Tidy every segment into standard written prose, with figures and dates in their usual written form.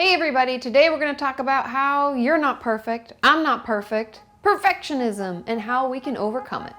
Hey everybody, today we're going to talk about how you're not perfect, I'm not perfect, perfectionism, and how we can overcome it.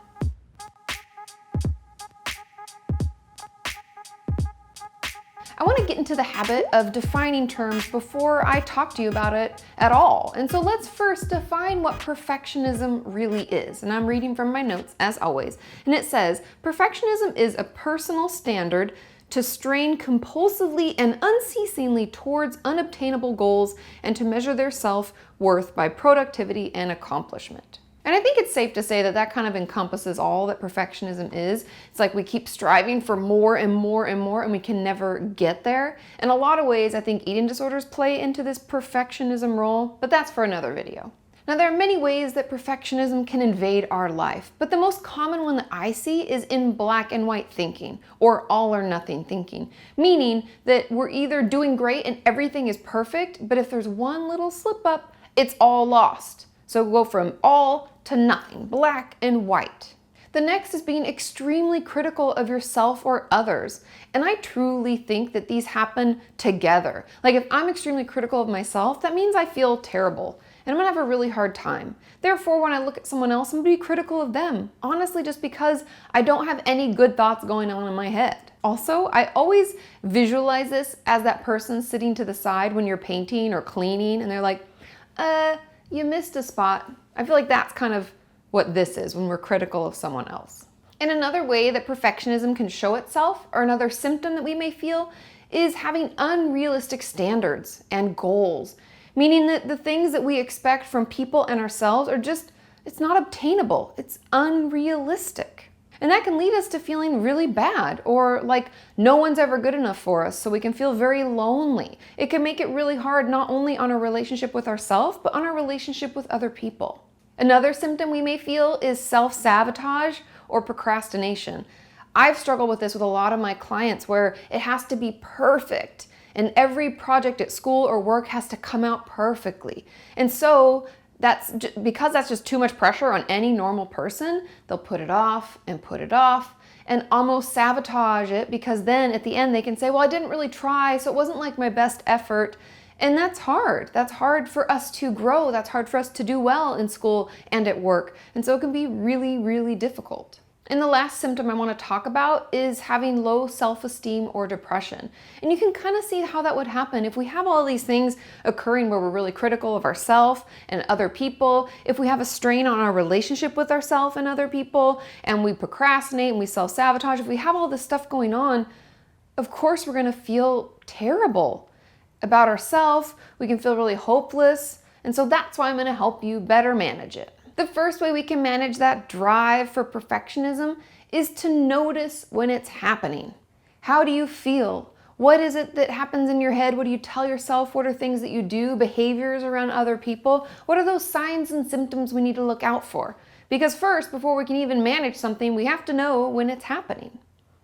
I want to get into the habit of defining terms before I talk to you about it at all. And so let's first define what perfectionism really is. And I'm reading from my notes as always. And it says, perfectionism is a personal standard to strain compulsively and unceasingly towards unobtainable goals and to measure their self-worth by productivity and accomplishment. And I think it's safe to say that that kind of encompasses all that perfectionism is. It's like we keep striving for more and more and more and we can never get there. In a lot of ways, I think eating disorders play into this perfectionism role, but that's for another video. Now, there are many ways that perfectionism can invade our life, but the most common one that I see is in black and white thinking, or all or nothing thinking, meaning that we're either doing great and everything is perfect, but if there's one little slip up, it's all lost. So go from all to nothing, black and white. The next is being extremely critical of yourself or others. And I truly think that these happen together. Like if I'm extremely critical of myself, that means I feel terrible and I'm gonna have a really hard time. Therefore, when I look at someone else, I'm gonna be critical of them. Honestly, just because I don't have any good thoughts going on in my head. Also, I always visualize this as that person sitting to the side when you're painting or cleaning and they're like, you missed a spot. I feel like that's kind of what this is when we're critical of someone else. And another way that perfectionism can show itself, or another symptom that we may feel, is having unrealistic standards and goals, meaning that the things that we expect from people and ourselves are just, it's not obtainable, it's unrealistic. And that can lead us to feeling really bad or like no one's ever good enough for us, so we can feel very lonely. It can make it really hard not only on our relationship with ourselves, but on our relationship with other people. Another symptom we may feel is self-sabotage or procrastination. I've struggled with this with a lot of my clients where it has to be perfect and every project at school or work has to come out perfectly. And so because that's just too much pressure on any normal person, they'll put it off and almost sabotage it, because then at the end they can say, well, I didn't really try, so it wasn't like my best effort. And that's hard. That's hard for us to grow. That's hard for us to do well in school and at work. And so it can be really, really difficult. And the last symptom I want to talk about is having low self-esteem or depression. And you can kind of see how that would happen if we have all these things occurring where we're really critical of ourselves and other people, if we have a strain on our relationship with ourselves and other people, and we procrastinate and we self-sabotage, if we have all this stuff going on, of course we're going to feel terrible about ourselves. We can feel really hopeless. And so that's why I'm going to help you better manage it. The first way we can manage that drive for perfectionism is to notice when it's happening. How do you feel? What is it that happens in your head? What do you tell yourself? What are things that you do? Behaviors around other people? What are those signs and symptoms we need to look out for? Because first, before we can even manage something, we have to know when it's happening.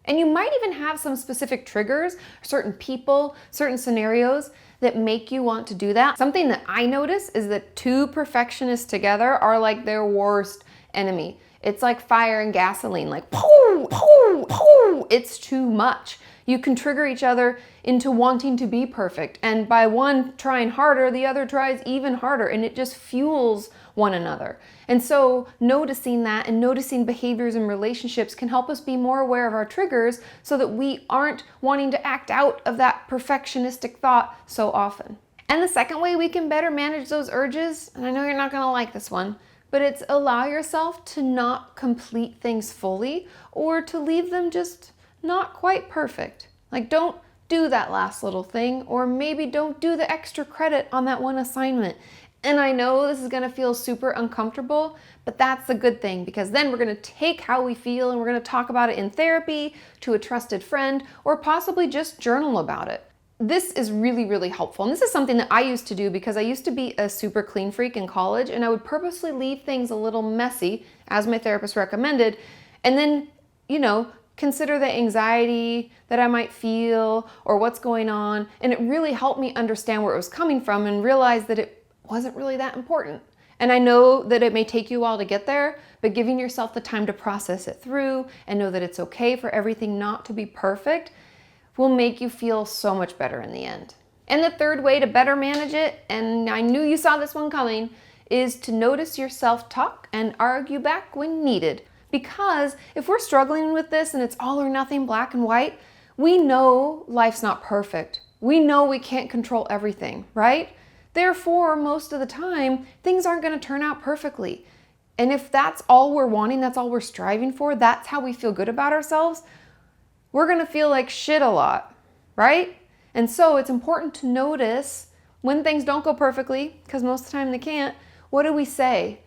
And you might even have some specific triggers, certain people, certain scenarios that make you want to do that. Something that I notice is that two perfectionists together are like their worst enemy. It's like fire and gasoline, like poo, poo, poo. It's too much. You can trigger each other into wanting to be perfect. And by one trying harder, the other tries even harder, and it just fuels one another. And so noticing that and noticing behaviors and relationships can help us be more aware of our triggers so that we aren't wanting to act out of that perfectionistic thought so often. And the second way we can better manage those urges, and I know you're not going to like this one, but it's allow yourself to not complete things fully or to leave them just not quite perfect. Like don't do that last little thing, or maybe don't do the extra credit on that one assignment. And I know this is gonna feel super uncomfortable, but that's a good thing, because then we're gonna take how we feel and we're gonna talk about it in therapy, to a trusted friend, or possibly just journal about it. This is really, really helpful. And this is something that I used to do because I used to be a super clean freak in college, and I would purposely leave things a little messy, as my therapist recommended, and then, consider the anxiety that I might feel or what's going on. And it really helped me understand where it was coming from and realize that it wasn't really that important. And I know that it may take you a while to get there, but giving yourself the time to process it through and know that it's okay for everything not to be perfect will make you feel so much better in the end. And the third way to better manage it, and I knew you saw this one coming, is to notice your self-talk and argue back when needed. Because if we're struggling with this and it's all or nothing, black and white, we know life's not perfect. We know we can't control everything, right? Therefore, most of the time, things aren't going to turn out perfectly. And if that's all we're wanting, that's all we're striving for, that's how we feel good about ourselves, we're going to feel like shit a lot, right? And so it's important to notice when things don't go perfectly, because most of the time they can't. What do we say?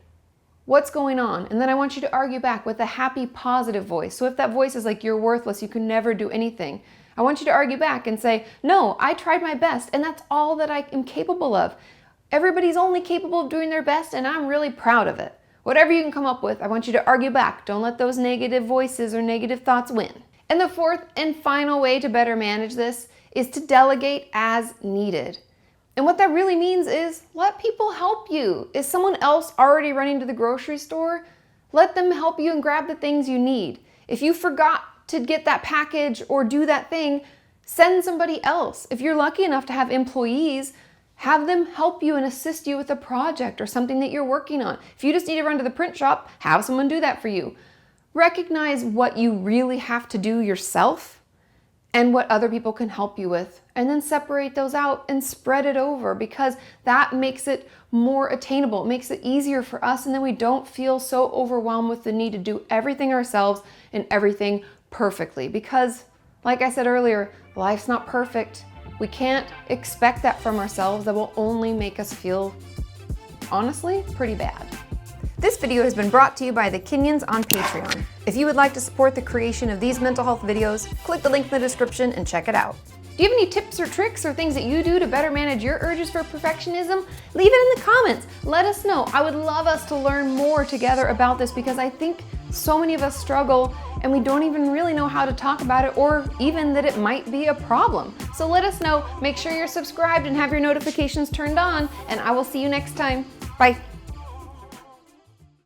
What's going on? And then I want you to argue back with a happy, positive voice. So if that voice is like, you're worthless, you can never do anything, I want you to argue back and say, no, I tried my best, and that's all that I am capable of. Everybody's only capable of doing their best, and I'm really proud of it. Whatever you can come up with, I want you to argue back. Don't let those negative voices or negative thoughts win. And the fourth and final way to better manage this is to delegate as needed. And what that really means is let people help you. Is someone else already running to the grocery store? Let them help you and grab the things you need. If you forgot to get that package or do that thing, send somebody else. If you're lucky enough to have employees, have them help you and assist you with a project or something that you're working on. If you just need to run to the print shop, have someone do that for you. Recognize what you really have to do yourself and what other people can help you with, and then separate those out and spread it over, because that makes it more attainable. It makes it easier for us, and then we don't feel so overwhelmed with the need to do everything ourselves and everything perfectly. Because, like I said earlier, life's not perfect. We can't expect that from ourselves. That will only make us feel, honestly, pretty bad. This video has been brought to you by the Kenyans on Patreon. If you would like to support the creation of these mental health videos, click the link in the description and check it out. Do you have any tips or tricks or things that you do to better manage your urges for perfectionism? Leave it in the comments. Let us know. I would love us to learn more together about this, because I think so many of us struggle and we don't even really know how to talk about it, or even that it might be a problem. So let us know. Make sure you're subscribed and have your notifications turned on, and I will see you next time. Bye.